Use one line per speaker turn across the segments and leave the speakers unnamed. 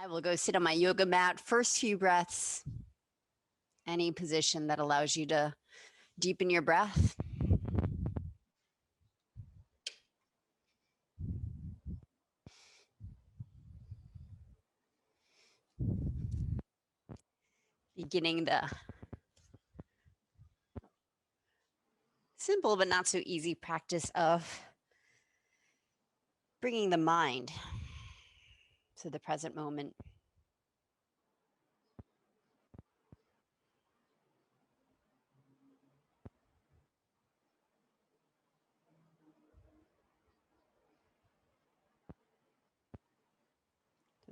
I will go sit on my yoga mat. First few breaths, any position that allows you to deepen your breath. Beginning the simple but not so easy practice of bringing the mind to the present moment.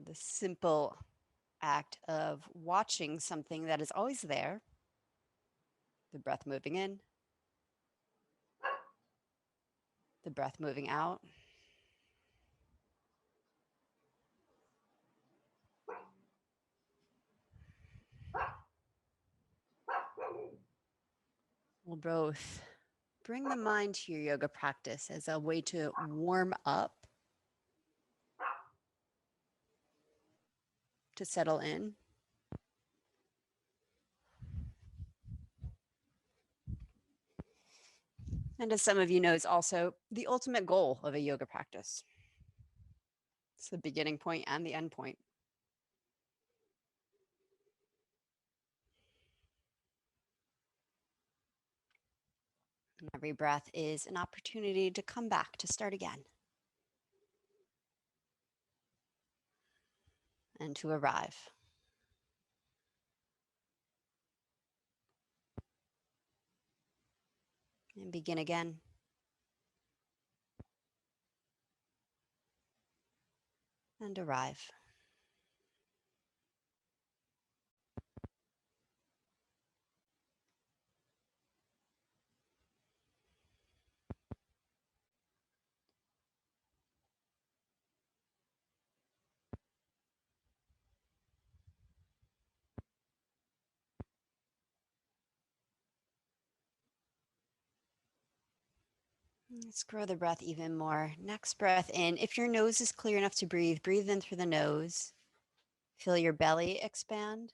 The simple act of watching something that is always there, the breath moving in, the breath moving out. We'll both bring the mind to your yoga practice as a way to warm up, to settle in. And as some of you know, is also the ultimate goal of a yoga practice. It's the beginning point and the end point. And every breath is an opportunity to come back, to start again. And to arrive. And begin again. And arrive. Let's grow the breath even more. Next breath in. If your nose is clear enough to breathe, breathe in through the nose. Feel your belly expand.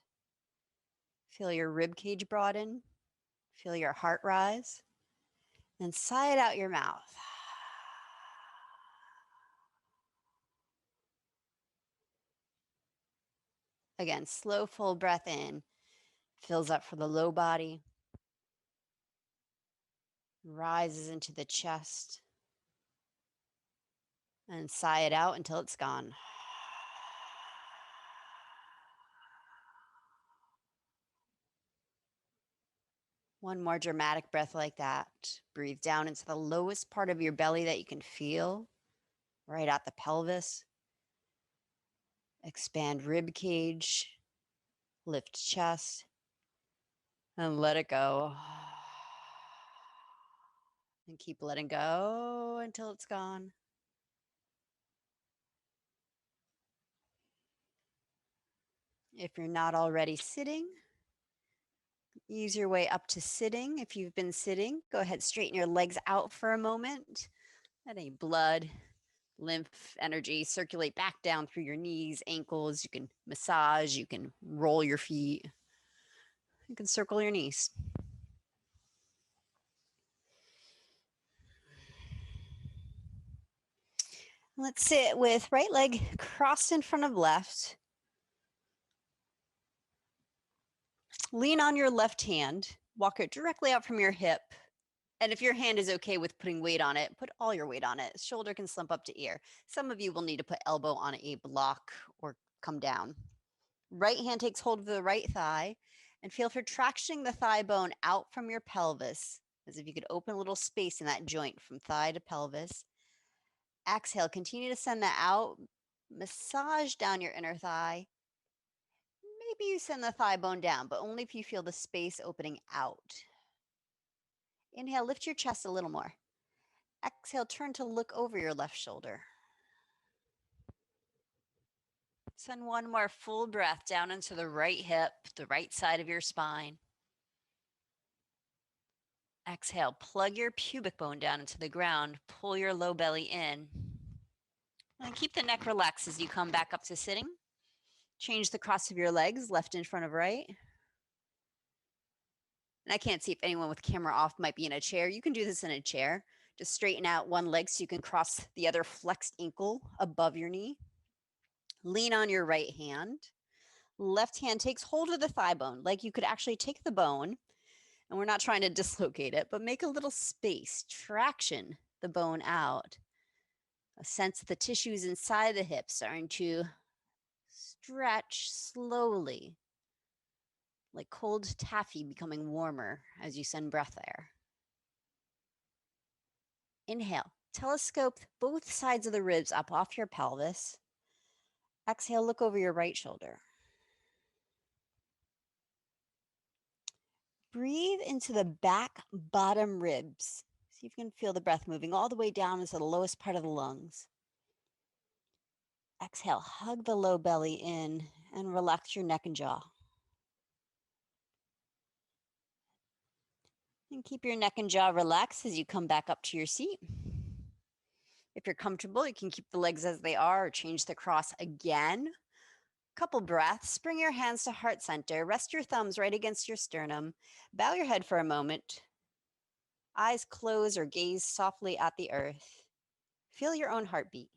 Feel your rib cage broaden. Feel your heart rise. Then sigh it out your mouth. Again, slow, full breath in. Fills up for the low body. Rises into the chest. And sigh it out until it's gone. One more dramatic breath like that. Breathe down into the lowest part of your belly that you can feel, right at the pelvis. Expand rib cage, lift chest, and let it go. And keep letting go until it's gone. If you're not already sitting, ease your way up to sitting. If you've been sitting, go ahead, straighten your legs out for a moment. Let any blood, lymph energy circulate back down through your knees, ankles. You can massage, you can roll your feet. You can circle your knees. Let's sit with right leg crossed in front of left. Lean on your left hand, walk it directly out from your hip. And if your hand is okay with putting weight on it, put all your weight on it. Shoulder can slump up to ear. Some of you will need to put elbow on a block or come down. Right hand takes hold of the right thigh and feel for tractioning the thigh bone out from your pelvis, as if you could open a little space in that joint from thigh to pelvis. Exhale, continue to send that out. Massage down your inner thigh. Maybe you send the thigh bone down, but only if you feel the space opening out. Inhale, lift your chest a little more. Exhale, turn to look over your left shoulder. Send one more full breath down into the right hip, the right side of your spine. Exhale, plug your pubic bone down into the ground, pull your low belly in. And keep the neck relaxed as you come back up to sitting. Change the cross of your legs, left in front of right. And I can't see if anyone with camera off might be in a chair. You can do this in a chair. Just straighten out one leg so you can cross the other flexed ankle above your knee. Lean on your right hand. Left hand takes hold of the thigh bone, like you could actually take the bone, and we're not trying to dislocate it, but make a little space, traction the bone out. A sense of the tissues inside the hips starting to stretch slowly, like cold taffy becoming warmer as you send breath there. Inhale, telescope both sides of the ribs up off your pelvis. Exhale, look over your right shoulder. Breathe into the back bottom ribs. See if you can feel the breath moving all the way down into the lowest part of the lungs. Exhale, hug the low belly in and relax your neck and jaw. And keep your neck and jaw relaxed as you come back up to your seat. If you're comfortable, you can keep the legs as they are or change the cross again. Couple breaths. Bring your hands to heart center. Rest your thumbs right against your sternum. Bow your head for a moment. Eyes close or gaze softly at the earth. Feel your own heartbeat.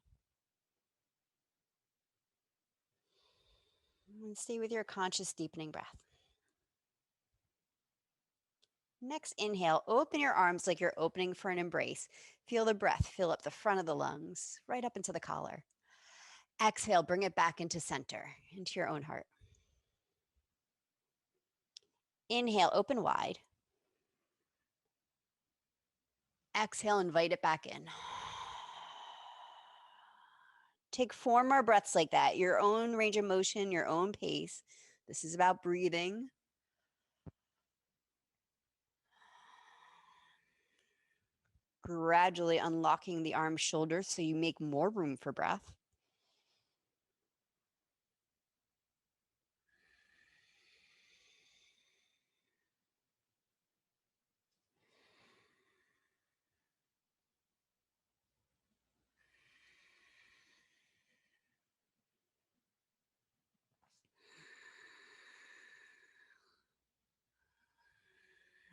And stay with your conscious deepening breath. Next, inhale, open your arms like you're opening for an embrace. Feel the breath fill up the front of the lungs, right up into the collar. Exhale, bring it back into center, into your own heart. Inhale, open wide. Exhale, invite it back in. Take 4 more breaths like that, your own range of motion, your own pace. This is about breathing. Gradually unlocking the arms, shoulders so you make more room for breath.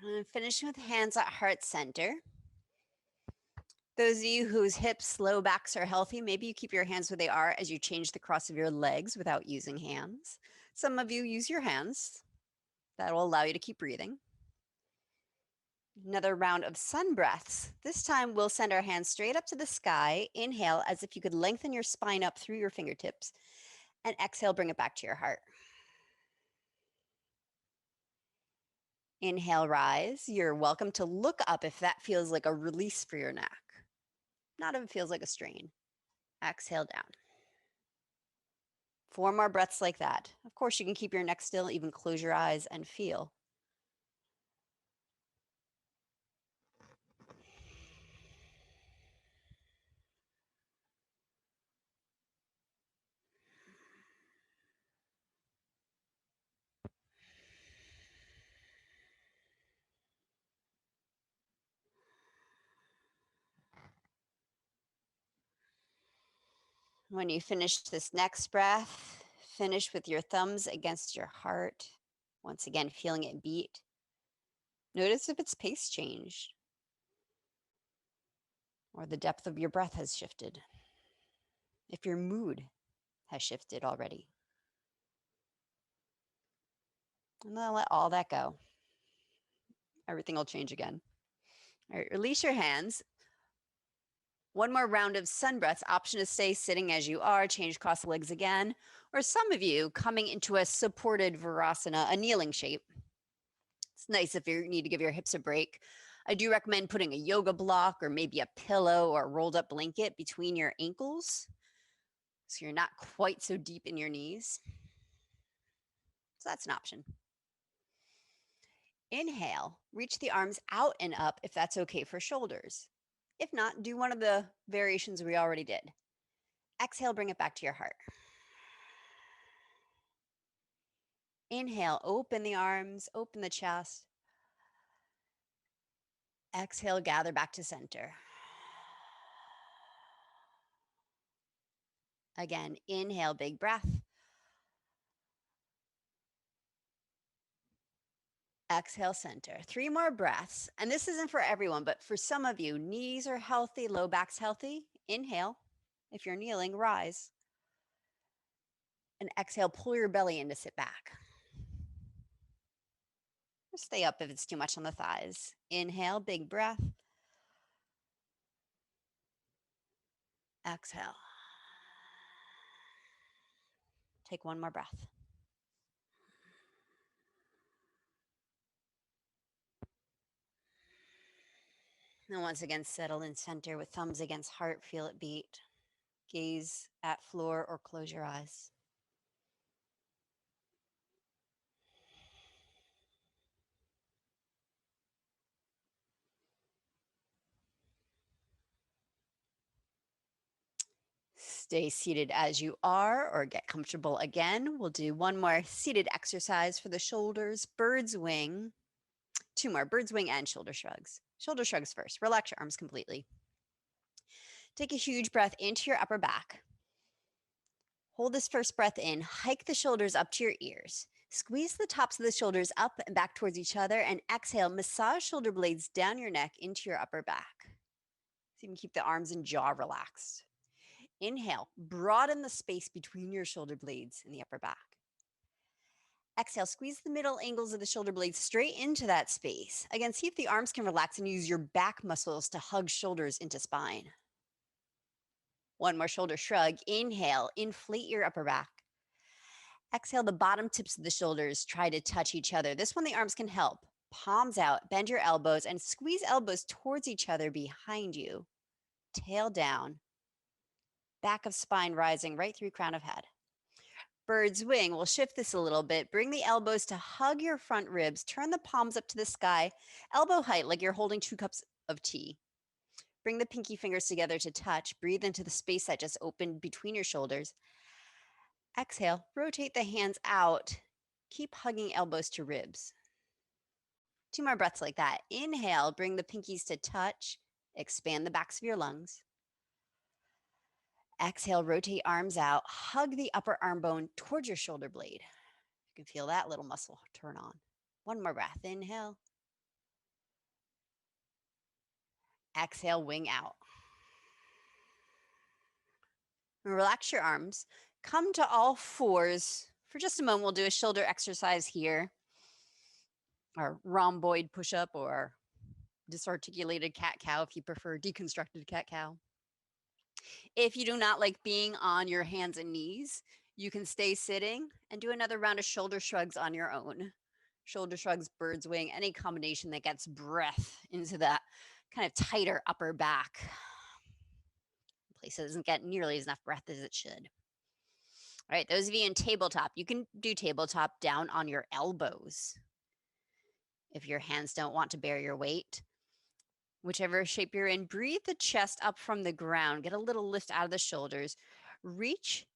And finishing with hands at heart center. Those of you whose hips, low backs are healthy, maybe you keep your hands where they are as you change the cross of your legs without using hands. Some of you use your hands. That will allow you to keep breathing. Another round of sun breaths. This time we'll send our hands straight up to the sky. Inhale as if you could lengthen your spine up through your fingertips. And exhale, bring it back to your heart. Inhale, rise. You're welcome to look up if that feels like a release for your neck. Not if it feels like a strain. Exhale down. 4 more breaths like that. Of course, you can keep your neck still, even close your eyes and feel. When you finish this next breath, finish with your thumbs against your heart. Once again, feeling it beat. Notice if its pace changed or the depth of your breath has shifted. If your mood has shifted already. And then let all that go. Everything will change again. All right, release your hands. 1 more round of sun breaths. Option to stay sitting as you are, change cross legs again. Or some of you coming into a supported Virasana, a kneeling shape. It's nice if you need to give your hips a break. I do recommend putting a yoga block or maybe a pillow or a rolled up blanket between your ankles so you're not quite so deep in your knees. So that's an option. Inhale, reach the arms out and up if that's okay for shoulders. If not, do one of the variations we already did. Exhale, bring it back to your heart. Inhale, open the arms, open the chest. Exhale, gather back to center. Again, inhale, big breath. Exhale, center. 3 more breaths. And this isn't for everyone, but for some of you, knees are healthy, low back's healthy. Inhale. If you're kneeling, rise. And exhale, pull your belly in to sit back. Or stay up if it's too much on the thighs. Inhale, big breath. Exhale. Take one more breath. And once again, settle in center with thumbs against heart. Feel it beat. Gaze at floor or close your eyes. Stay seated as you are or get comfortable again. We'll do one more seated exercise for the shoulders. Bird's wing. 2 more, bird's wing and shoulder shrugs. Shoulder shrugs first. Relax your arms completely. Take a huge breath into your upper back. Hold this first breath in. Hike the shoulders up to your ears. Squeeze the tops of the shoulders up and back towards each other, and exhale, massage shoulder blades down your neck into your upper back. So you can keep the arms and jaw relaxed. Inhale, broaden the space between your shoulder blades in the upper back. Exhale, squeeze the middle angles of the shoulder blades straight into that space. Again, see if the arms can relax and use your back muscles to hug shoulders into spine. One more shoulder shrug. Inhale, inflate your upper back. Exhale, the bottom tips of the shoulders try to touch each other. This one, the arms can help. Palms out, bend your elbows, and squeeze elbows towards each other behind you. Tail down. Back of spine rising right through crown of head. Bird's wing, we'll shift this a little bit. Bring the elbows to hug your front ribs. Turn the palms up to the sky, elbow height like you're holding 2 cups of tea. Bring the pinky fingers together to touch. Breathe into the space that just opened between your shoulders. Exhale, rotate the hands out. Keep hugging elbows to ribs. 2 more breaths like that. Inhale, bring the pinkies to touch. Expand the backs of your lungs. Exhale, rotate arms out. Hug the upper arm bone towards your shoulder blade. You can feel that little muscle turn on. 1 more breath. Inhale. Exhale, wing out. Relax your arms. Come to all fours. For just a moment, we'll do a shoulder exercise here. Or rhomboid push-up or disarticulated cat-cow if you prefer deconstructed cat-cow. If you do not like being on your hands and knees, you can stay sitting and do another round of shoulder shrugs on your own. Shoulder shrugs, bird's wing, any combination that gets breath into that kind of tighter upper back. Place that doesn't get nearly as enough breath as it should. All right, those of you in tabletop, you can do tabletop down on your elbows if your hands don't want to bear your weight. Whichever shape you're in, breathe the chest up from the ground. Get a little lift out of the shoulders. Reach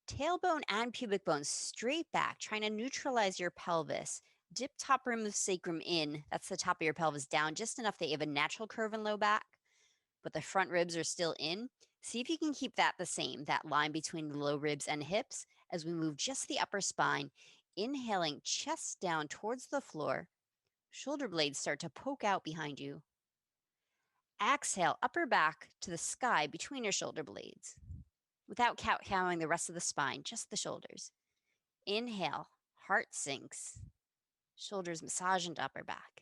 tailbone and pubic bone straight back, trying to neutralize your pelvis. Dip top rim of sacrum in. That's the top of your pelvis down, just enough that you have a natural curve in low back, but the front ribs are still in. See if you can keep that the same, that line between the low ribs and hips as we move just the upper spine. Inhaling, chest down towards the floor. Shoulder blades start to poke out behind you. Exhale, upper back to the sky between your shoulder blades without counting the rest of the spine, just the shoulders. Inhale, heart sinks, shoulders massage into upper back.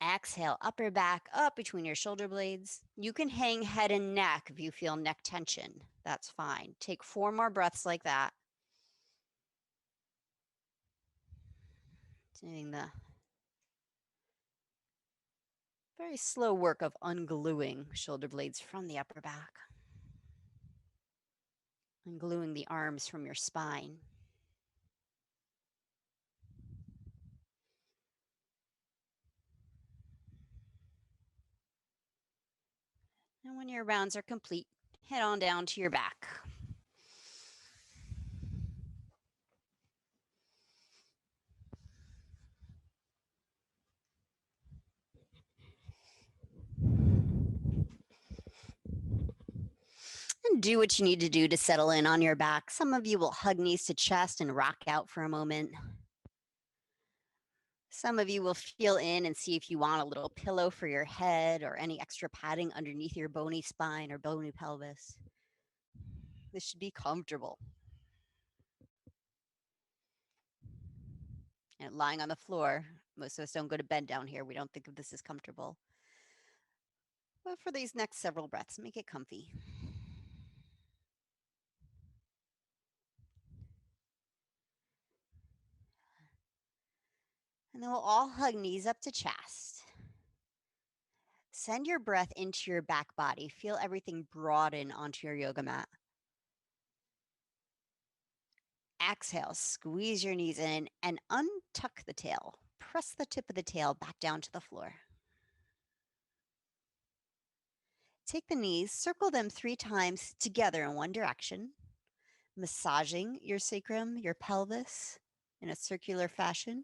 Exhale, upper back up between your shoulder blades. You can hang head and neck if you feel neck tension. That's fine. Take 4 more breaths like that. Doing the very slow work of ungluing shoulder blades from the upper back. Ungluing the arms from your spine. And when your rounds are complete, head on down to your back. And do what you need to do to settle in on your back. Some of you will hug knees to chest and rock out for a moment. Some of you will feel in and see if you want a little pillow for your head or any extra padding underneath your bony spine or bony pelvis. This should be comfortable. And lying on the floor, most of us don't go to bed down here. We don't think of this as comfortable. But for these next several breaths, make it comfy. And then we'll all hug knees up to chest. Send your breath into your back body. Feel everything broaden onto your yoga mat. Exhale, squeeze your knees in and untuck the tail. Press the tip of the tail back down to the floor. Take the knees, circle them 3 times together in one direction, massaging your sacrum, your pelvis in a circular fashion.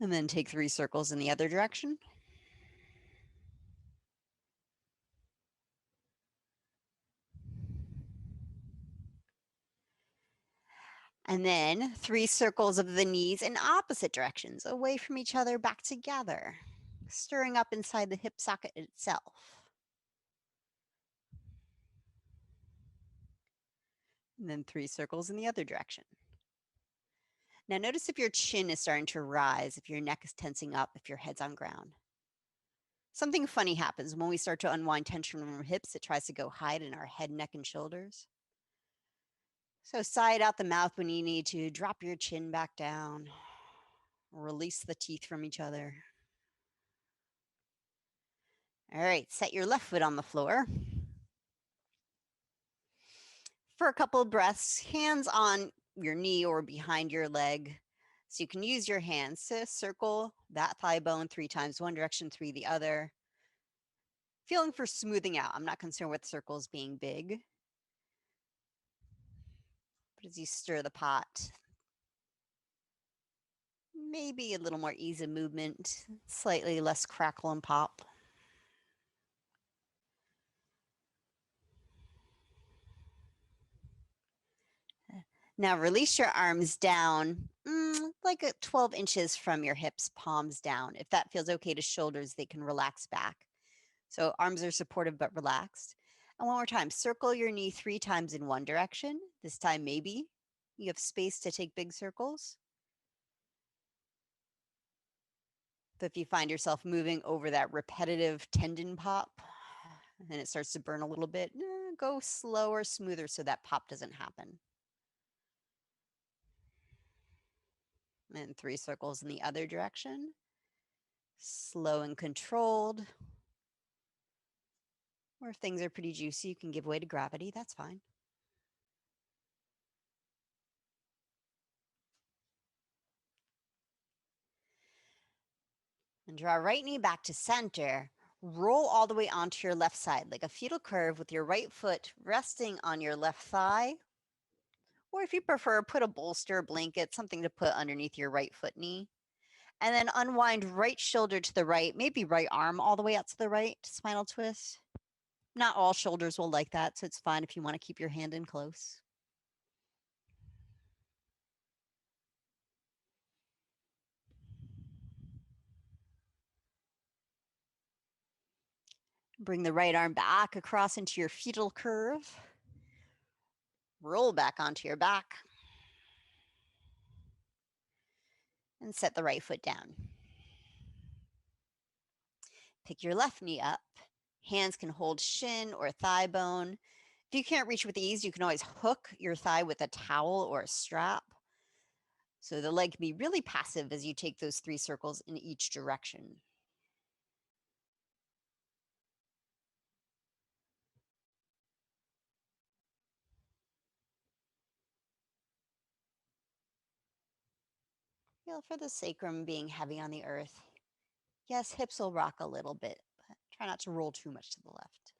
And then take 3 circles in the other direction. And then 3 circles of the knees in opposite directions, away from each other, back together, stirring up inside the hip socket itself. And then 3 circles in the other direction. Now notice if your chin is starting to rise, if your neck is tensing up, if your head's on ground. Something funny happens when we start to unwind tension from our hips. It tries to go hide in our head, neck, and shoulders. So side out the mouth when you need to. Drop your chin back down. Release the teeth from each other. All right, set your left foot on the floor. For a couple of breaths, hands on your knee or behind your leg. So you can use your hands to circle that thigh bone 3 times, one direction, 3 the other. Feeling for smoothing out. I'm not concerned with circles being big. But as you stir the pot, maybe a little more ease of movement, slightly less crackle and pop. Now release your arms down, like 12 inches from your hips, palms down. If that feels okay to shoulders, they can relax back. So arms are supportive but relaxed. And one more time, circle your knee 3 times in one direction. This time, maybe you have space to take big circles. But if you find yourself moving over that repetitive tendon pop and it starts to burn a little bit, go slower, smoother so that pop doesn't happen. And 3 circles in the other direction. Slow and controlled. Or if things are pretty juicy, you can give way to gravity. That's fine. And draw right knee back to center. Roll all the way onto your left side, like a fetal curve with your right foot resting on your left thigh. Or if you prefer, put a bolster, blanket, something to put underneath your right foot knee. And then unwind right shoulder to the right, maybe right arm all the way out to the right, spinal twist. Not all shoulders will like that, so it's fine if you want to keep your hand in close. Bring the right arm back across into your fetal curve. Roll back onto your back. And set the right foot down. Pick your left knee up. Hands can hold shin or thigh bone. If you can't reach with ease, you can always hook your thigh with a towel or a strap. So the leg can be really passive as you take those 3 circles in each direction. Feel for the sacrum being heavy on the earth. Yes, hips will rock a little bit, but try not to roll too much to the left.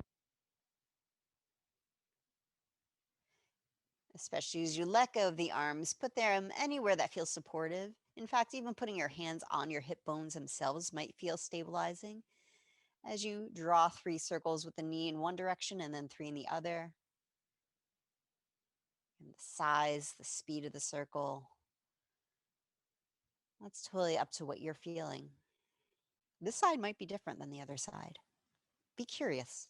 Especially as you let go of the arms, put them anywhere that feels supportive. In fact, even putting your hands on your hip bones themselves might feel stabilizing as you draw 3 circles with the knee in one direction and then 3 in the other. And the size, the speed of the circle. That's totally up to what you're feeling. This side might be different than the other side. Be curious.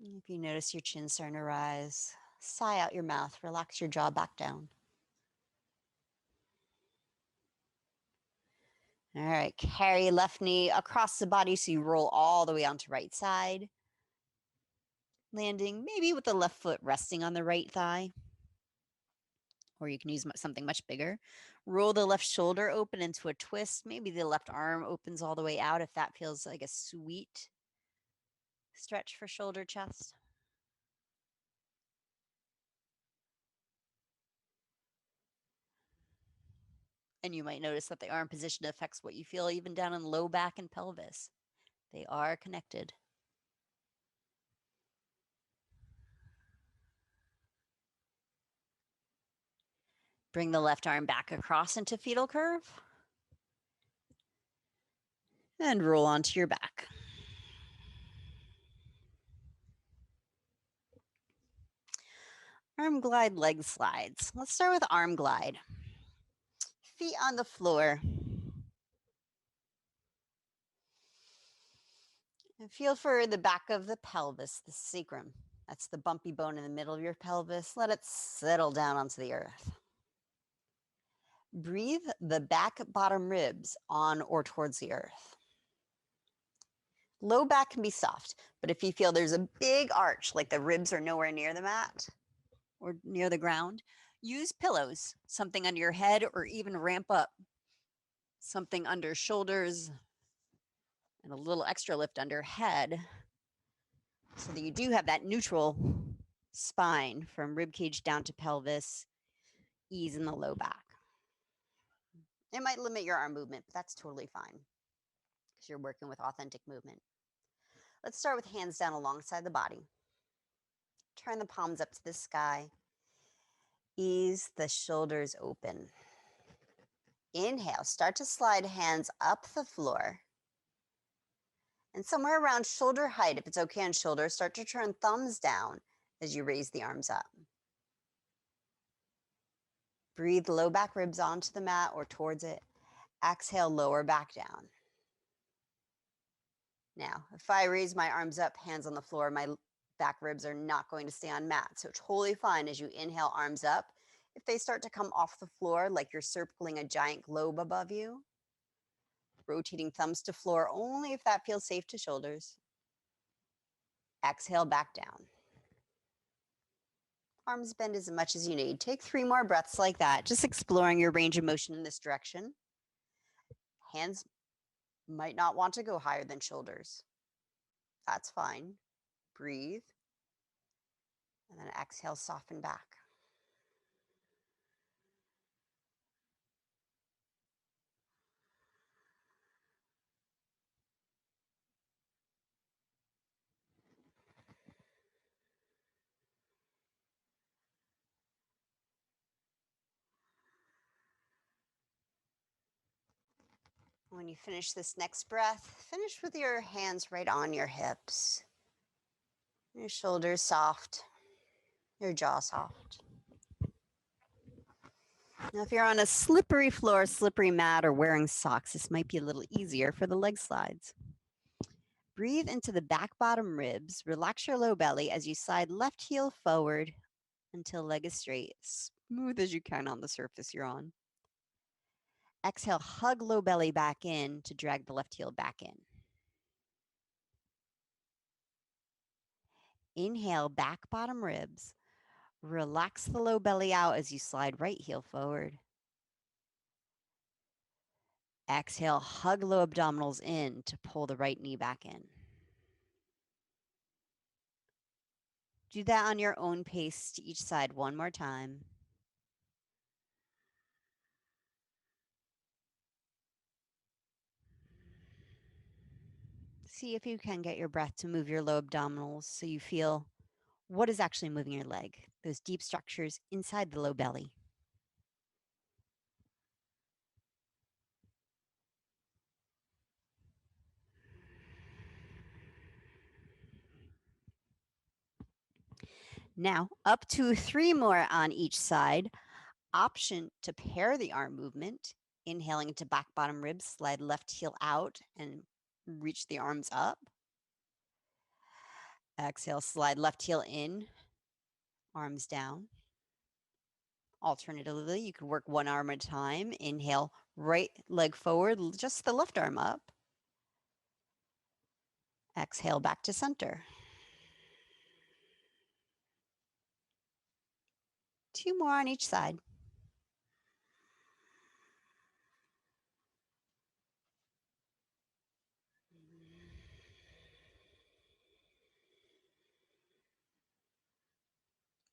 If you notice your chin starting to rise, sigh out your mouth, relax your jaw back down. All right, carry left knee across the body so you roll all the way onto right side. Landing maybe with the left foot resting on the right thigh. Or you can use something much bigger. Roll the left shoulder open into a twist. Maybe the left arm opens all the way out if that feels like a sweet stretch for shoulder, chest. And you might notice that the arm position affects what you feel even down in low back and pelvis. They are connected. Bring the left arm back across into fetal curve. And roll onto your back. Arm glide, leg slides. Let's start with arm glide. Feet on the floor. And feel for the back of the pelvis, the sacrum. That's the bumpy bone in the middle of your pelvis. Let it settle down onto the earth. Breathe the back bottom ribs on or towards the earth. Low back can be soft, but if you feel there's a big arch, like the ribs are nowhere near the mat or near the ground, use pillows, something under your head, or even ramp up something under shoulders and a little extra lift under head so that you do have that neutral spine from rib cage down to pelvis, ease in the low back. It might limit your arm movement, but that's totally fine because you're working with authentic movement. Let's start with hands down alongside the body. Turn the palms up to the sky. Ease the shoulders open. Inhale, start to slide hands up the floor. And somewhere around shoulder height, if it's okay on shoulders, start to turn thumbs down as you raise the arms up. Breathe low back ribs onto the mat or towards it. Exhale, lower back down. Now, if I raise my arms up, hands on the floor, my back ribs are not going to stay on mat. So totally fine as you inhale, arms up. If they start to come off the floor, like you're circling a giant globe above you, rotating thumbs to floor only if that feels safe to shoulders. Exhale, back down. Arms bend as much as you need. Take 3 more breaths like that, just exploring your range of motion in this direction. Hands might not want to go higher than shoulders. That's fine. Breathe. And then exhale, soften back. When you finish this next breath, finish with your hands right on your hips. Your shoulders soft, your jaw soft. Now, if you're on a slippery floor, slippery mat, or wearing socks, this might be a little easier for the leg slides. Breathe into the back bottom ribs. Relax your low belly as you slide left heel forward until leg is straight, smooth as you can on the surface you're on. Exhale, hug low belly back in to drag the left heel back in. Inhale, back bottom ribs. Relax the low belly out as you slide right heel forward. Exhale, hug low abdominals in to pull the right knee back in. Do that on your own pace to each side one more time. See if you can get your breath to move your low abdominals so you feel what is actually moving your leg, those deep structures inside the low belly. Now, up to 3 more on each side. Option to pair the arm movement. Inhaling into back bottom ribs, slide left heel out and reach the arms up. Exhale, slide left heel in, arms down. Alternatively, you could work one arm at a time. Inhale, right leg forward, just the left arm up. Exhale, back to center. 2 more on each side.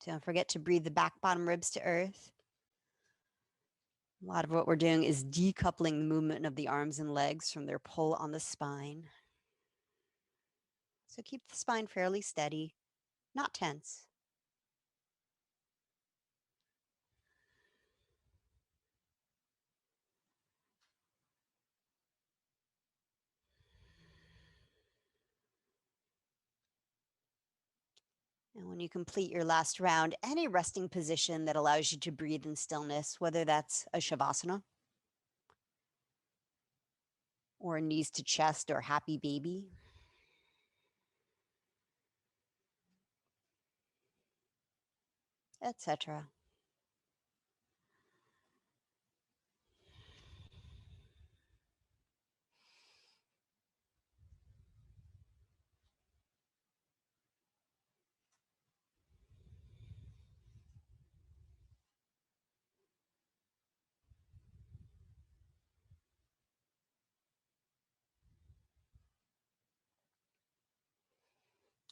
Don't forget to breathe the back bottom ribs to earth. A lot of what we're doing is decoupling the movement of the arms and legs from their pull on the spine. So keep the spine fairly steady, not tense. And when you complete your last round, any resting position that allows you to breathe in stillness, whether that's a shavasana or a knees to chest or happy baby, etc.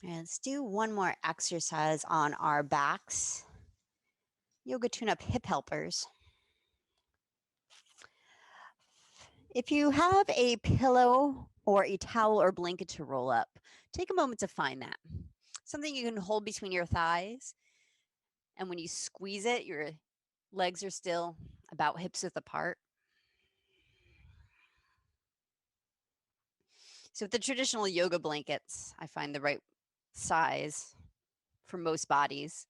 And let's do one more exercise on our backs. Yoga tune-up hip helpers. If you have a pillow or a towel or blanket to roll up, take a moment to find that. Something you can hold between your thighs. And when you squeeze it, your legs are still about hips width apart. So with the traditional yoga blankets, I find the right size for most bodies.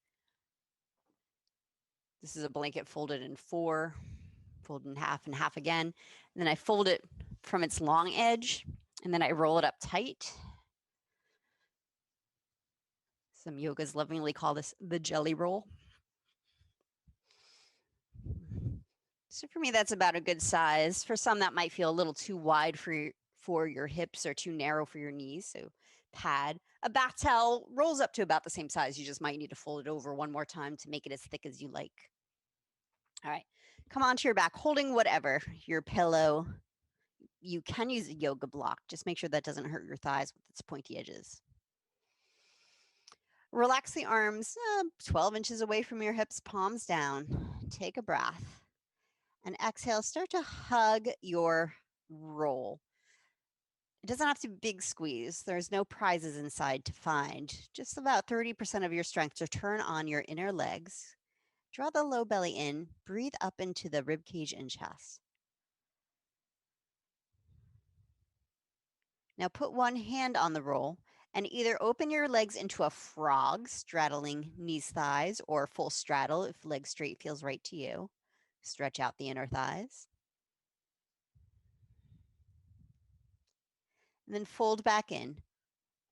This is a blanket folded in 4, fold in half and half again. And then I fold it from its long edge, and then I roll it up tight. Some yogas lovingly call this the jelly roll. So for me, that's about a good size. For some, that might feel a little too wide for your hips or too narrow for your knees. So pad. A bath towel rolls up to about the same size. You just might need to fold it over one more time to make it as thick as you like. All right, come onto your back, holding whatever, your pillow. You can use a yoga block. Just make sure that doesn't hurt your thighs with its pointy edges. Relax the arms 12 inches away from your hips, palms down. Take a breath. And exhale, start to hug your roll. It doesn't have to be big squeeze. There's no prizes inside to find. Just about 30% of your strength to turn on your inner legs. Draw the low belly in. Breathe up into the rib cage and chest. Now put one hand on the roll and either open your legs into a frog, straddling knees, thighs, or full straddle if leg straight feels right to you. Stretch out the inner thighs. And then fold back in.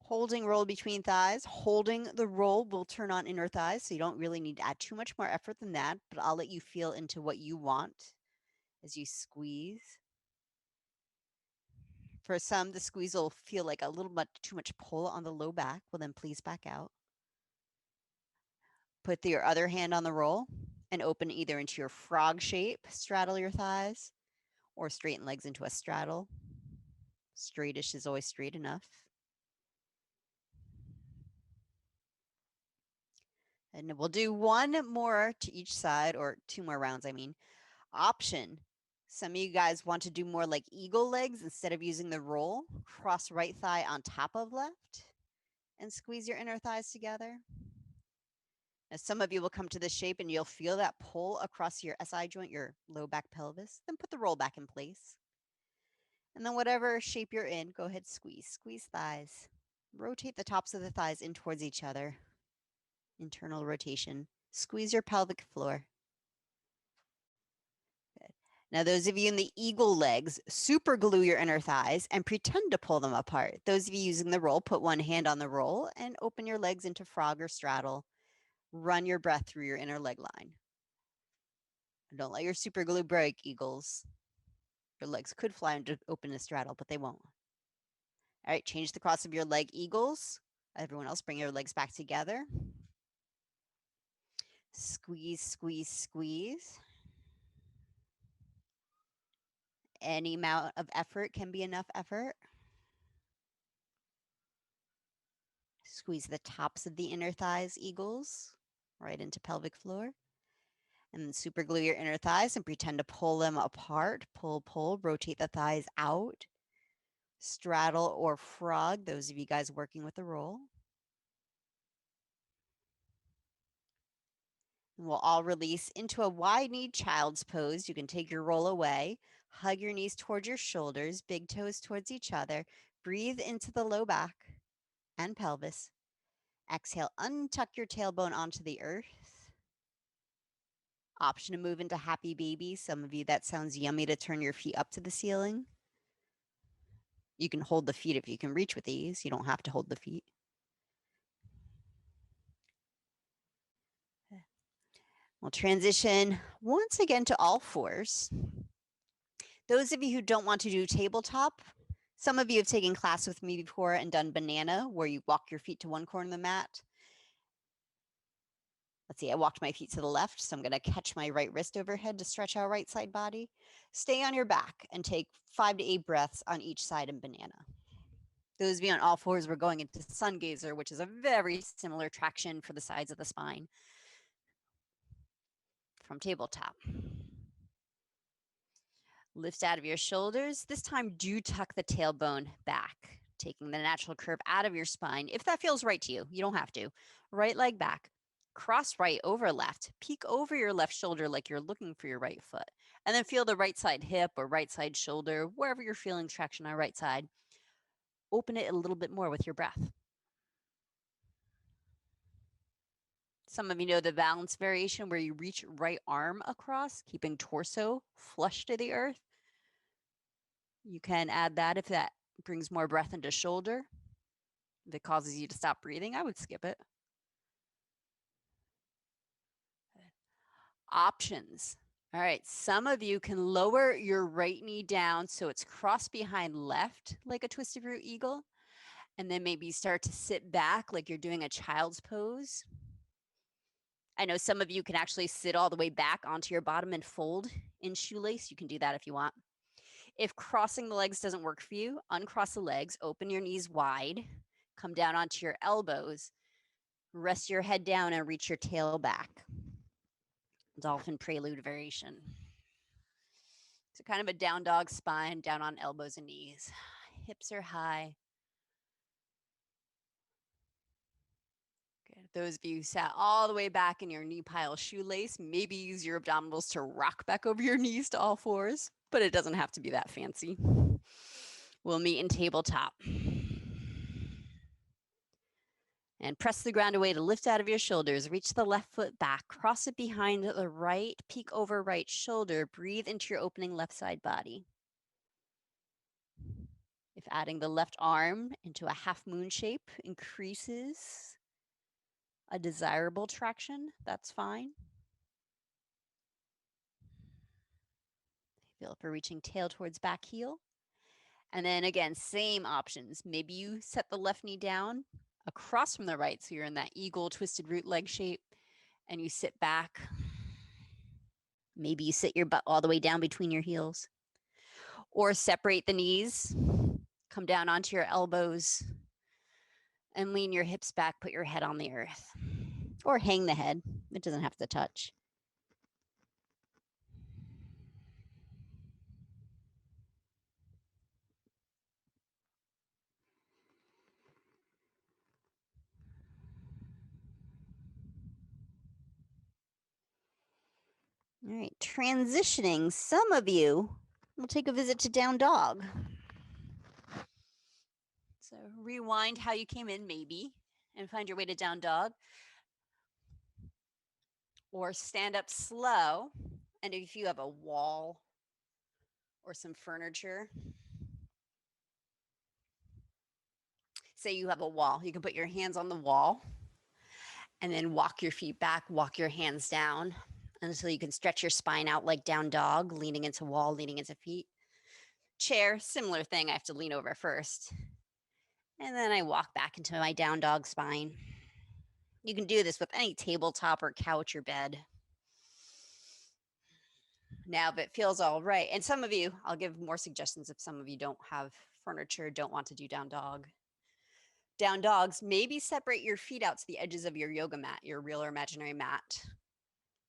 Holding roll between thighs. Holding the roll will turn on inner thighs, so you don't really need to add too much more effort than that, but I'll let you feel into what you want as you squeeze. For some, the squeeze will feel like a little bit too much pull on the low back. Well, then please back out. Put your other hand on the roll and open either into your frog shape, straddle your thighs, or straighten legs into a straddle. Straightish is always straight enough. And we'll do one more to each side, or 2 more rounds, I mean. Option. Some of you guys want to do more like eagle legs instead of using the roll. Cross right thigh on top of left and squeeze your inner thighs together. Now, some of you will come to this shape and you'll feel that pull across your SI joint, your low back pelvis. Then put the roll back in place. And then whatever shape you're in, go ahead, squeeze thighs. Rotate the tops of the thighs in towards each other. internal rotation. Squeeze your pelvic floor. Good. Now, those of you in the eagle legs, super glue your inner thighs and pretend to pull them apart. Those of you using the roll, put one hand on the roll and open your legs into frog or straddle. Run your breath through your inner leg line. Don't let your super glue break, eagles. Your legs could fly into open a straddle, but they won't. All right, change the cross of your leg, eagles. Everyone else, bring your legs back together. Squeeze, squeeze, squeeze. Any amount of effort can be enough effort. Squeeze the tops of the inner thighs, eagles, right into pelvic floor. And then super glue your inner thighs and pretend to pull them apart. Pull, pull, rotate the thighs out. Straddle or frog, those of you guys working with the roll. And we'll all release into a wide-kneed child's pose. You can take your roll away. Hug your knees towards your shoulders, big toes towards each other. Breathe into the low back and pelvis. Exhale, untuck your tailbone onto the earth. Option to move into happy baby. Some of you, that sounds yummy to turn your feet up to the ceiling. You can hold the feet if you can reach with ease. You don't have to hold the feet. We'll transition once again to all fours. Those of you who don't want to do tabletop, some of you have taken class with me before and done banana, where you walk your feet to one corner of the mat. Let's see, I walked my feet to the left, so I'm going to catch my right wrist overhead to stretch our right side body. Stay on your back and take 5 to 8 breaths on each side in banana. Those of you on all fours, we're going into sun gazer, which is a very similar traction for the sides of the spine from tabletop. Lift out of your shoulders. This time, do tuck the tailbone back, taking the natural curve out of your spine. If that feels right to you, you don't have to. Right leg back, cross right over left, peek over your left shoulder like you're looking for your right foot. And then feel the right side hip or right side shoulder, wherever you're feeling traction on right side. Open it a little bit more with your breath. Some of you know the balance variation where you reach right arm across, keeping torso flush to the earth. You can add that if that brings more breath into shoulder. If it causes you to stop breathing, I would skip it. Options. All right, some of you can lower your right knee down so it's crossed behind left like a twisted root eagle. And then maybe start to sit back like you're doing a child's pose. I know some of you can actually sit all the way back onto your bottom and fold in shoelace. You can do that if you want. If crossing the legs doesn't work for you, uncross the legs, open your knees wide, come down onto your elbows, rest your head down and reach your tail back. Dolphin prelude variation. So kind of a down dog spine, down on elbows and knees. Hips are high. Good. Those of you who sat all the way back in your knee pile shoelace, maybe use your abdominals to rock back over your knees to all fours, but it doesn't have to be that fancy. We'll meet in tabletop. And press the ground away to lift out of your shoulders. Reach the left foot back, cross it behind the right, peek over right shoulder. Breathe into your opening left side body. If adding the left arm into a half moon shape increases a desirable traction, that's fine. Feel for reaching tail towards back heel. And then again, same options. Maybe you set the left knee down across from the right, so you're in that eagle twisted root leg shape, and you sit back. Maybe you sit your butt all the way down between your heels. Or separate the knees, come down onto your elbows, and lean your hips back, put your head on the earth. Or hang the head, it doesn't have to touch. All right, transitioning, some of you will take a visit to down dog. So rewind how you came in maybe and find your way to down dog. Or stand up slow. And if you have a wall or some furniture, say you have a wall, you can put your hands on the wall and then walk your feet back, walk your hands down until you can stretch your spine out like down dog, leaning into wall, leaning into feet. Chair, similar thing. I have to lean over first. And then I walk back into my down dog spine. You can do this with any tabletop or couch or bed. Now, if it feels all right, and some of you, I'll give more suggestions if some of you don't have furniture, don't want to do down dog. Down dogs, maybe separate your feet out to the edges of your yoga mat, your real or imaginary mat.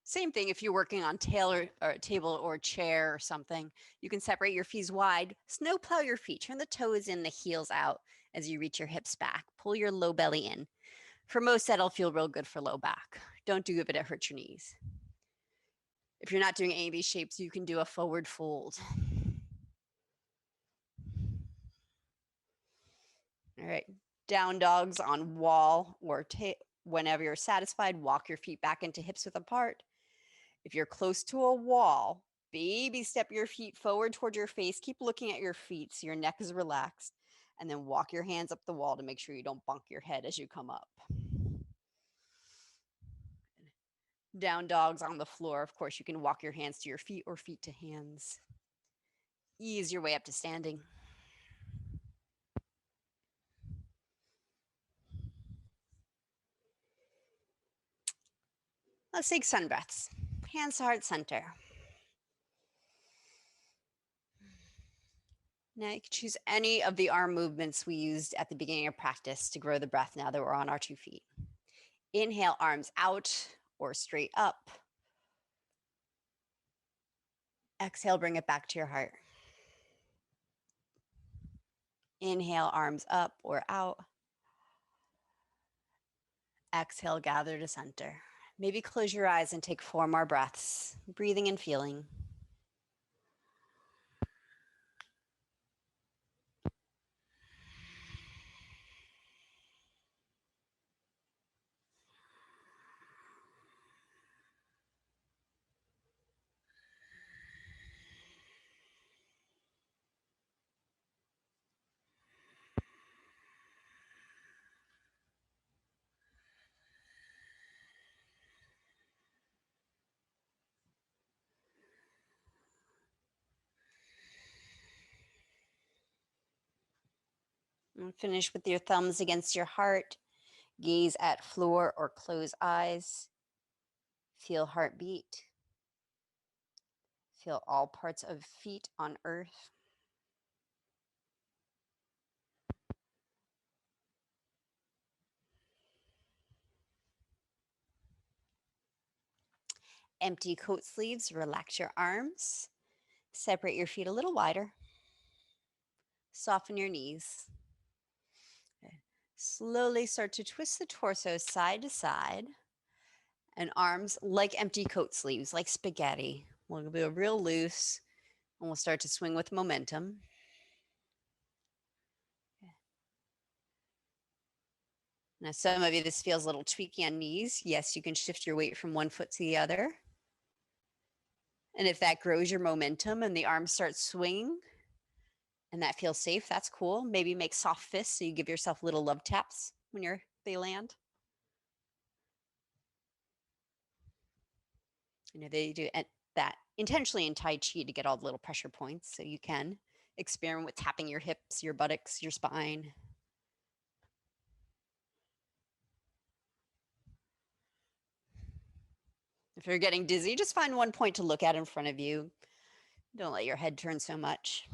Same thing if you're working on table or chair or something. You can separate your feet wide, snow plow your feet, turn the toes in, the heels out as you reach your hips back. Pull your low belly in. For most, that'll feel real good for low back. Don't do it if it hurts your knees. If you're not doing any of these shapes, you can do a forward fold. All right, down dogs on wall or whenever you're satisfied, walk your feet back into hips width apart. If you're close to a wall, baby step your feet forward toward your face. Keep looking at your feet so your neck is relaxed. And then walk your hands up the wall to make sure you don't bump your head as you come up. Down dogs on the floor. Of course, you can walk your hands to your feet or feet to hands. Ease your way up to standing. Let's take sun breaths. Hands to heart center. Now you can choose any of the arm movements we used at the beginning of practice to grow the breath now that we're on our 2 feet. Inhale, arms out or straight up. Exhale, bring it back to your heart. Inhale, arms up or out. Exhale, gather to center. Maybe close your eyes and take 4 more breaths, breathing and feeling. And finish with your thumbs against your heart. Gaze at floor or close eyes. Feel heartbeat. Feel all parts of feet on earth. Empty coat sleeves, relax your arms. Separate your feet a little wider. Soften your knees. Okay. Slowly start to twist the torso side to side. And arms like empty coat sleeves, like spaghetti. We'll be real loose and we'll start to swing with momentum. Now, some of you, this feels a little tweaky on knees. Yes, you can shift your weight from one foot to the other. And if that grows your momentum and the arms start swinging and that feels safe, that's cool. Maybe make soft fists so you give yourself little love taps when they land. You know, they do that intentionally in Tai Chi to get all the little pressure points. So you can experiment with tapping your hips, your buttocks, your spine. If you're getting dizzy, just find one point to look at in front of you. Don't let your head turn so much.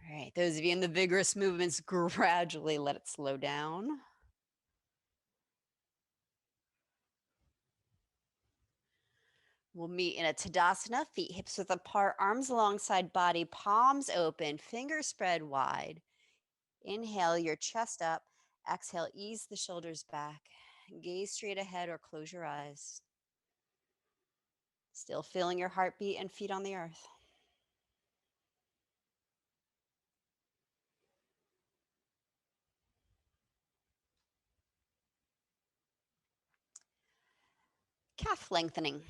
All right, those of you in the vigorous movements, gradually let it slow down. We'll meet in a Tadasana, feet hips width apart, arms alongside body, palms open, fingers spread wide. Inhale your chest up. Exhale, ease the shoulders back. Gaze straight ahead or close your eyes. Still feeling your heartbeat and feet on the earth. calf lengthening.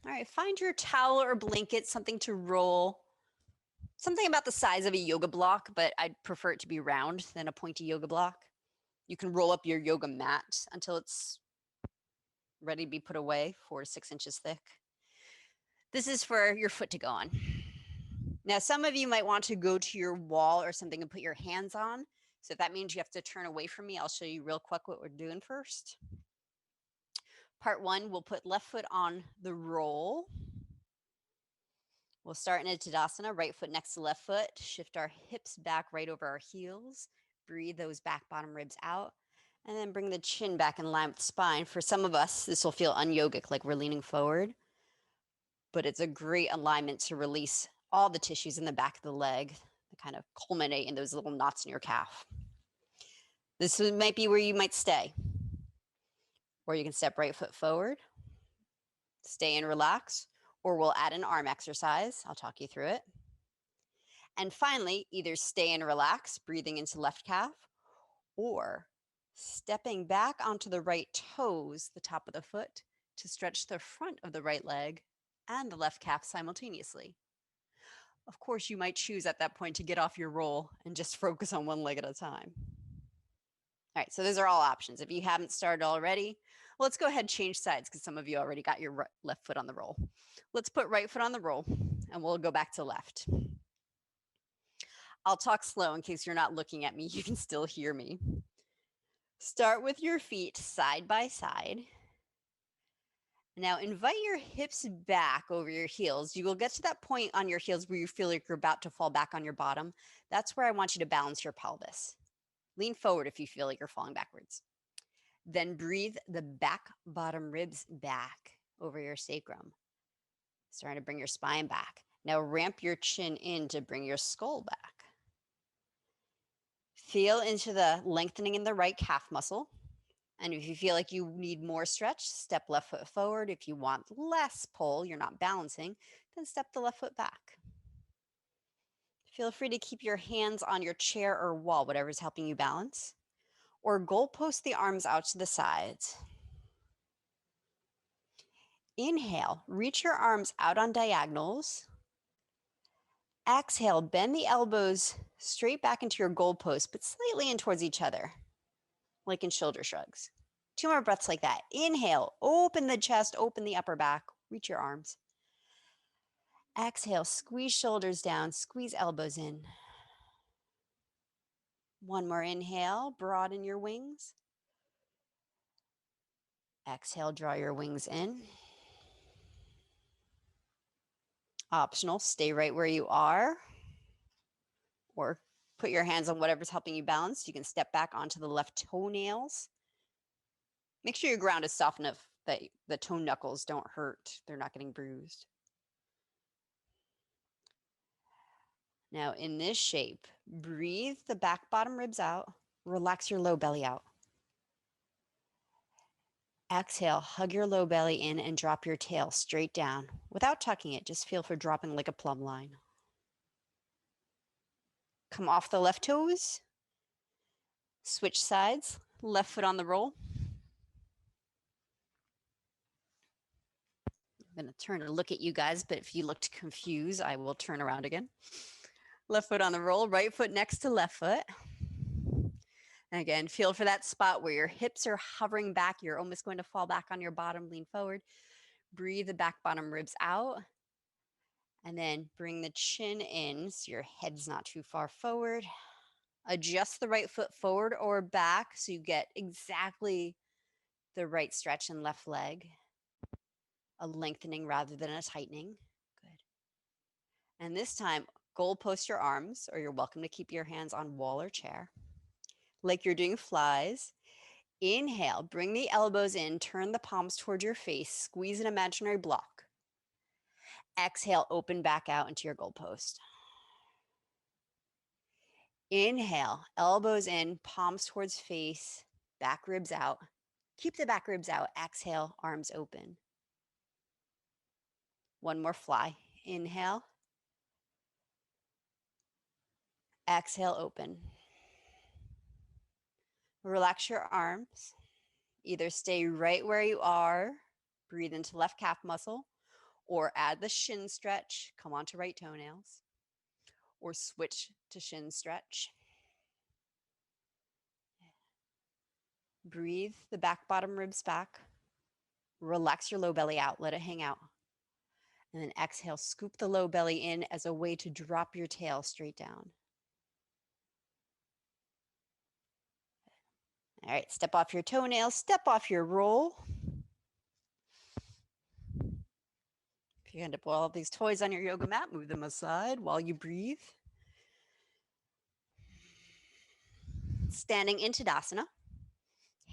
All right, find your towel or blanket, something to roll, something about the size of a yoga block, but I'd prefer it to be round than a pointy yoga block. You can roll up your yoga mat until it's ready to be put away, 4 to 6 inches thick. This is for your foot to go on. Now, some of you might want to go to your wall or something and put your hands on. So if that means you have to turn away from me, I'll show you real quick what we're doing first. Part 1, we'll put left foot on the roll. We'll start in a Tadasana, right foot next to left foot. Shift our hips back right over our heels. Breathe those back bottom ribs out. And then bring the chin back in line with the spine. For some of us, this will feel un-yogic, like we're leaning forward. But it's a great alignment to release all the tissues in the back of the leg that kind of culminate in those little knots in your calf. This might be where you might stay. Or you can step right foot forward, stay and relax, or we'll add an arm exercise. I'll talk you through it. And finally, either stay and relax, breathing into left calf, or stepping back onto the right toes, the top of the foot, to stretch the front of the right leg and the left calf simultaneously. Of course, you might choose at that point to get off your roll and just focus on one leg at a time. All right, so those are all options. If you haven't started already, well, let's go ahead and change sides because some of you already got your left foot on the roll. Let's put right foot on the roll and we'll go back to left. I'll talk slow in case you're not looking at me. You can still hear me. Start with your feet side by side. Now invite your hips back over your heels. You will get to that point on your heels where you feel like you're about to fall back on your bottom. That's where I want you to balance your pelvis. Lean forward if you feel like you're falling backwards. Then breathe the back bottom ribs back over your sacrum. Starting to bring your spine back. Now ramp your chin in to bring your skull back. Feel into the lengthening in the right calf muscle. And if you feel like you need more stretch, step left foot forward. If you want less pull, you're not balancing, then step the left foot back. Feel free to keep your hands on your chair or wall, whatever's helping you balance, or goalpost the arms out to the sides. Inhale, reach your arms out on diagonals. Exhale, bend the elbows straight back into your goalpost, but slightly in towards each other, like in shoulder shrugs. 2 more breaths like that. Inhale, open the chest, open the upper back, reach your arms. Exhale, squeeze shoulders down, squeeze elbows in. 1 more inhale, broaden your wings. Exhale, draw your wings in. Optional, stay right where you are, or put your hands on whatever's helping you balance. You can step back onto the left toenails. Make sure your ground is soft enough that the toe knuckles don't hurt. They're not getting bruised. Now in this shape, breathe the back bottom ribs out. Relax your low belly out. Exhale, hug your low belly in and drop your tail straight down. Without tucking it, just feel for dropping like a plumb line. Come off the left toes. Switch sides, left foot on the roll. I'm going to turn and look at you guys, but if you looked confused, I will turn around again. Left foot on the roll, right foot next to left foot. And again, feel for that spot where your hips are hovering back. You're almost going to fall back on your bottom, lean forward. Breathe the back bottom ribs out. And then bring the chin in so your head's not too far forward. Adjust the right foot forward or back so you get exactly the right stretch in left leg. A lengthening rather than a tightening. Good. And this time, goalpost your arms, or you're welcome to keep your hands on wall or chair. Like you're doing flies. Inhale, bring the elbows in, turn the palms toward your face, squeeze an imaginary block. Exhale, open back out into your goalpost. Inhale, elbows in, palms towards face, back ribs out. Keep the back ribs out. Exhale, arms open. 1 more fly. Inhale. Exhale, open. Relax your arms. Either stay right where you are, Breathe into left calf muscle, or add the shin stretch. Come onto right toenails, or switch to shin stretch. Breathe the back bottom ribs back. Relax your low belly out. Let it hang out. And then exhale, scoop the low belly in as a way to drop your tail straight down. All right, step off your toenails, step off your roll. If you end up with all these toys on your yoga mat, move them aside while you breathe. Standing in Tadasana,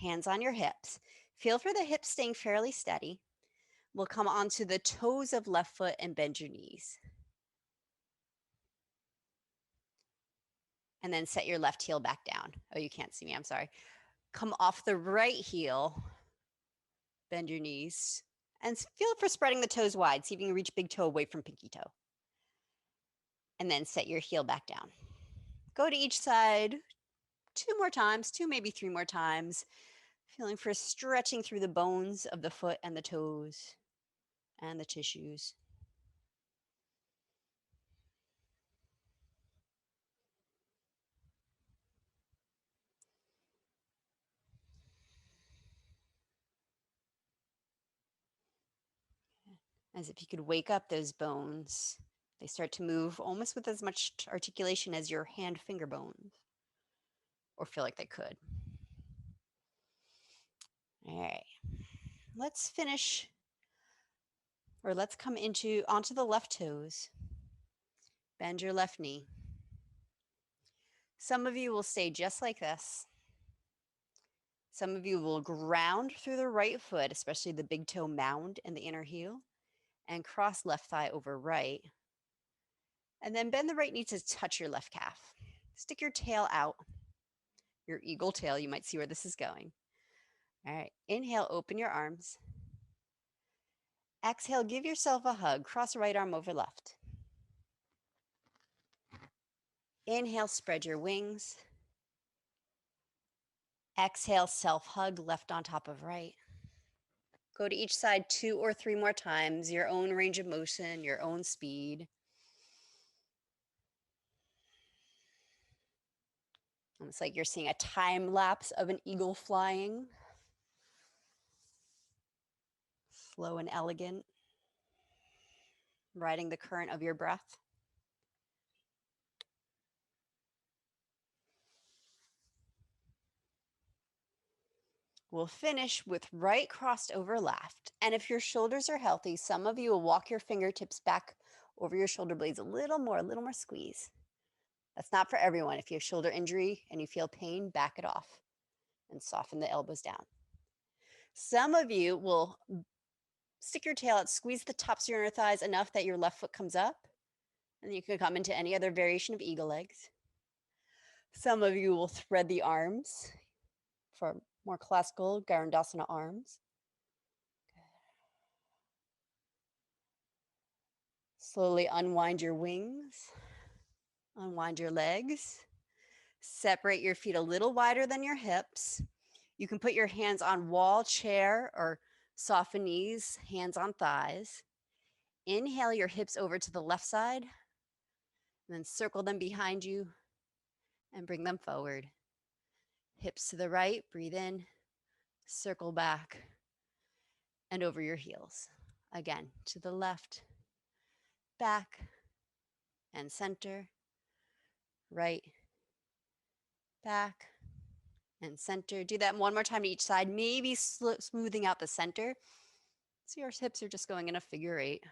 hands on your hips. Feel for the hips staying fairly steady. We'll come onto the toes of left foot and bend your knees. And then set your left heel back down. Oh, you can't see me, I'm sorry. Come off the right heel, bend your knees, and feel for spreading the toes wide. See if you can reach big toe away from pinky toe. And then set your heel back down. Go to each side 2 more times, 2, maybe 3 more times. Feeling for stretching through the bones of the foot and the toes and the tissues. As if you could wake up those bones. They start to move almost with as much articulation as your hand finger bones, or feel like they could. All right, let's finish, or let's come onto the left toes. Bend your left knee. Some of you will stay just like this. Some of you will ground through the right foot, especially the big toe mound and the inner heel, and cross left thigh over right. And then bend the right knee to touch your left calf. Stick your tail out, your eagle tail. You might see where this is going. All right, inhale, open your arms. Exhale, give yourself a hug. Cross right arm over left. Inhale, spread your wings. Exhale, self-hug, left on top of right. Go to each side 2 or 3 more times, your own range of motion, your own speed. Almost like you're seeing a time lapse of an eagle flying. Slow and elegant, riding the current of your breath. We'll finish with right crossed over left. And if your shoulders are healthy, some of you will walk your fingertips back over your shoulder blades a little more squeeze. That's not for everyone. If you have shoulder injury and you feel pain, back it off and soften the elbows down. Some of you will stick your tail out, squeeze the tops of your inner thighs enough that your left foot comes up, and you can come into any other variation of eagle legs. Some of you will thread the arms for more classical Garudasana arms. Slowly unwind your wings, unwind your legs. Separate your feet a little wider than your hips. You can put your hands on wall, chair, or soften knees, hands on thighs. Inhale your hips over to the left side, and then circle them behind you and bring them forward. Hips to the right, breathe in, circle back, and over your heels. Again, to the left, back, and center, right, back, and center. Do that one more time to each side, maybe smoothing out the center. So your hips are just going in a figure 8.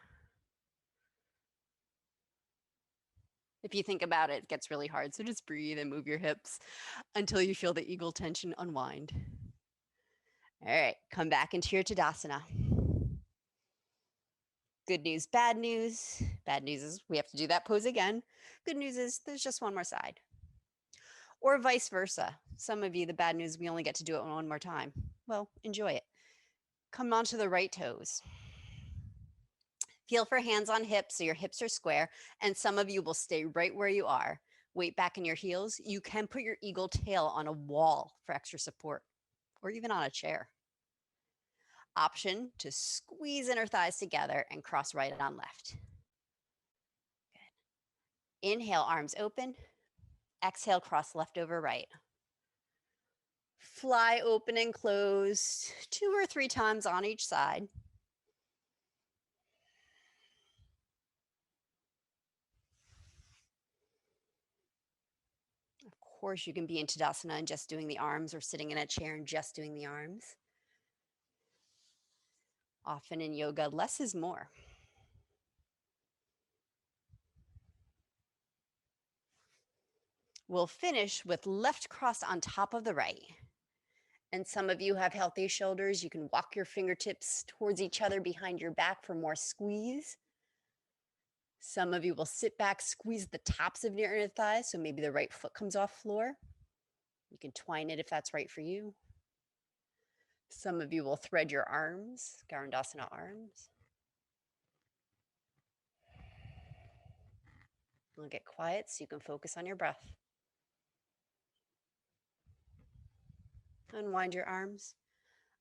If you think about it, it gets really hard. So just breathe and move your hips until you feel the eagle tension unwind. All right, come back into your Tadasana. Good news, bad news. Bad news is we have to do that pose again. Good news is there's just one more side. Or vice versa. Some of you, the bad news, we only get to do it one more time. Well, enjoy it. Come onto the right toes. Feel for hands on hips so your hips are square, and some of you will stay right where you are. Weight back in your heels. You can put your eagle tail on a wall for extra support, or even on a chair. Option to squeeze inner thighs together and cross right on left. Good. Inhale, arms open. Exhale, cross left over right. Fly open and closed 2 or 3 times on each side. Of course, you can be in Tadasana and just doing the arms, or sitting in a chair and just doing the arms. Often in yoga, less is more. We'll finish with left cross on top of the right. And some of you have healthy shoulders. You can walk your fingertips towards each other behind your back for more squeeze. Some of you will sit back, squeeze the tops of your inner thighs, so maybe the right foot comes off floor. You can twine it if that's right for you. Some of you will thread your arms, Garandasana arms. We'll get quiet so you can focus on your breath. Unwind your arms,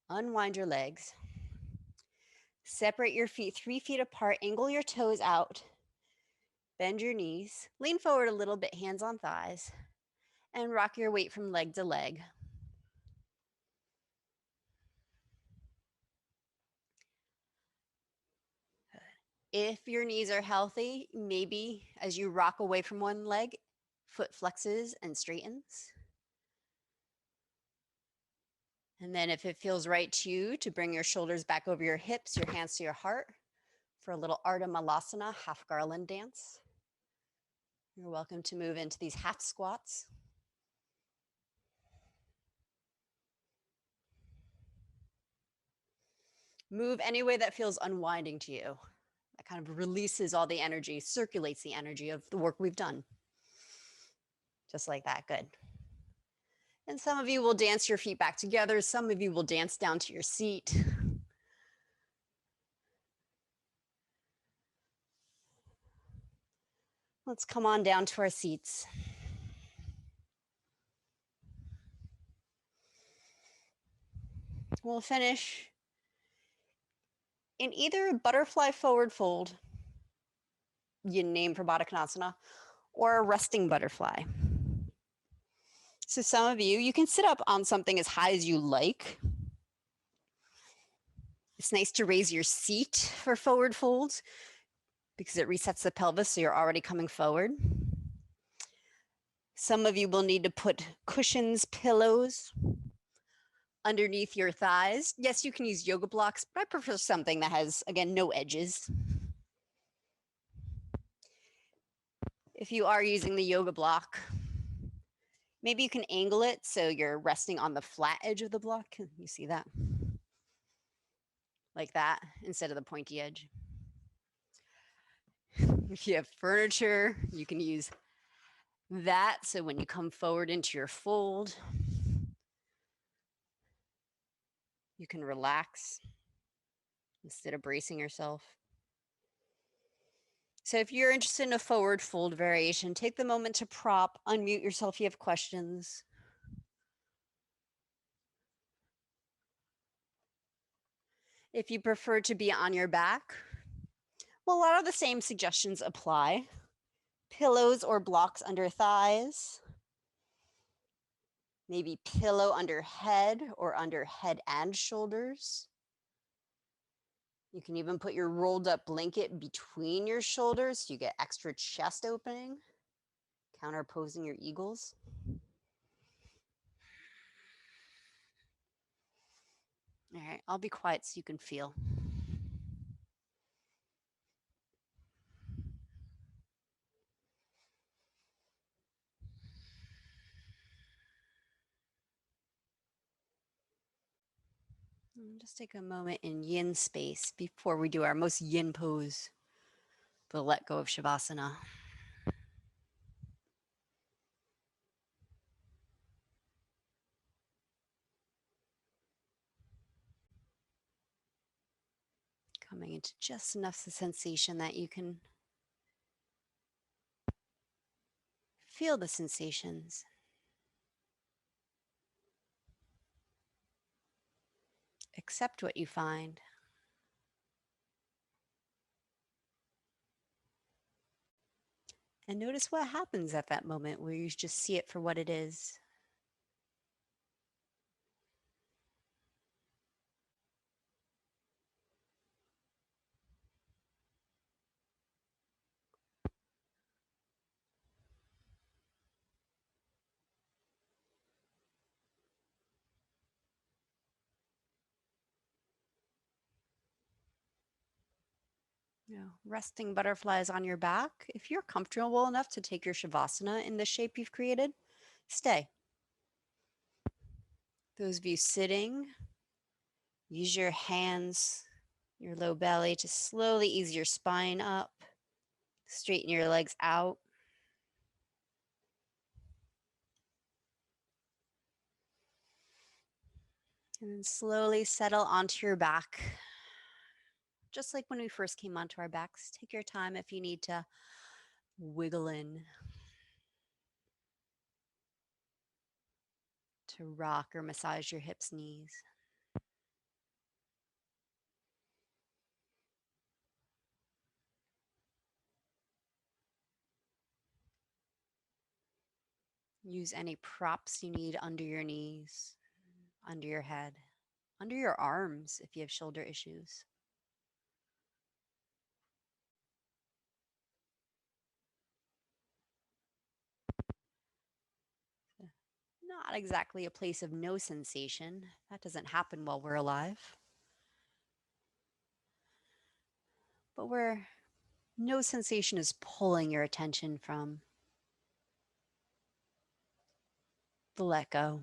unwind your legs. Separate your feet 3 feet apart, angle your toes out, bend your knees, lean forward a little bit, hands on thighs, and rock your weight from leg to leg. If your knees are healthy, maybe as you rock away from one leg, foot flexes and straightens. And then if it feels right to you, to bring your shoulders back over your hips, your hands to your heart for a little Ardha Malasana, half garland dance. You're welcome to move into these half squats. Move any way that feels unwinding to you. That kind of releases all the energy, circulates the energy of the work we've done. Just like that, good. And some of you will dance your feet back together. Some of you will dance down to your seat. Let's come on down to our seats. We'll finish in either a butterfly forward fold, yin name for Baddha Konasana, or a resting butterfly. So some of you can sit up on something as high as you like. It's nice to raise your seat for forward folds because it resets the pelvis, so you're already coming forward. Some of you will need to put cushions, pillows underneath your thighs. Yes, you can use yoga blocks, but I prefer something that has, again, no edges. If you are using the yoga block, maybe you can angle it so you're resting on the flat edge of the block. You see that? Like that, instead of the pointy edge. If you have furniture, you can use that. So when you come forward into your fold, you can relax instead of bracing yourself. So if you're interested in a forward fold variation, take the moment to prop, unmute yourself if you have questions. If you prefer to be on your back, well, a lot of the same suggestions apply. Pillows or blocks under thighs. Maybe pillow under head or under head and shoulders. You can even put your rolled up blanket between your shoulders so you get extra chest opening, counterposing your eagles. All right, I'll be quiet so you can feel. Just take a moment in yin space before we do our most yin pose, the let go of Shavasana. Coming into just enough the sensation that you can feel the sensations. accept what you find. And notice what happens at that moment where you just see it for what it is. Resting butterflies on your back. If you're comfortable enough to take your Shavasana in the shape you've created, stay. Those of you sitting, use your hands, your low belly to slowly ease your spine up, straighten your legs out. And then slowly settle onto your back. Just like when we first came onto our backs, take your time if you need to wiggle in, to rock or massage your hips, knees. Use any props you need under your knees, under your head, under your arms if you have shoulder issues. Not exactly a place of no sensation. That doesn't happen while we're alive. But where no sensation is pulling your attention from the let go.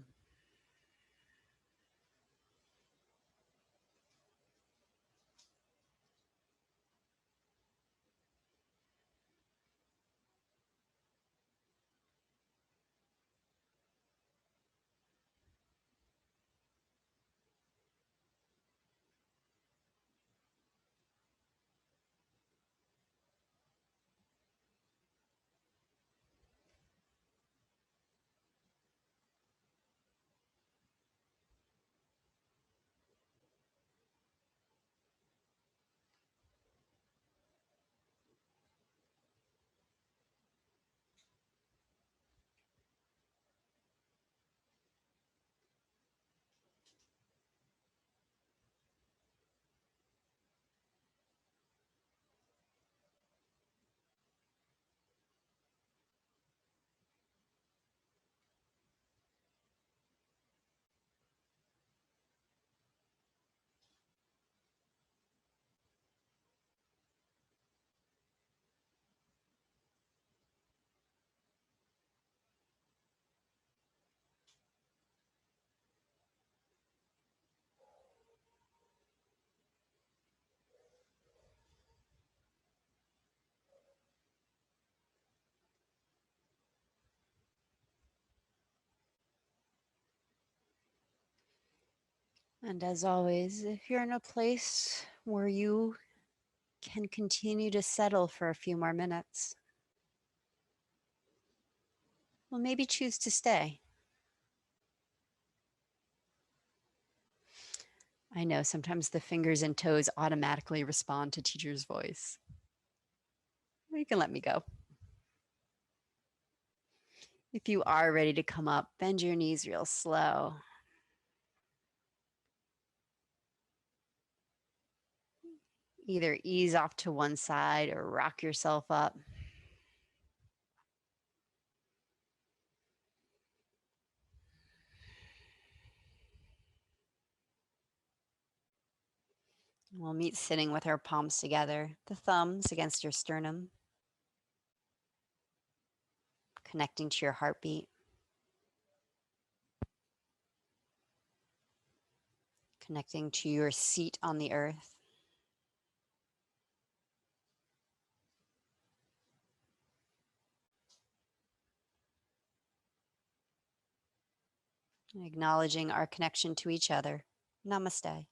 And as always, if you're in a place where you can continue to settle for a few more minutes, well, maybe choose to stay. I know sometimes the fingers and toes automatically respond to teacher's voice. You can let me go. If you are ready to come up, bend your knees real slow. Either ease off to one side or rock yourself up. We'll meet sitting with our palms together, the thumbs against your sternum, connecting to your heartbeat, connecting to your seat on the earth. Acknowledging our connection to each other. Namaste.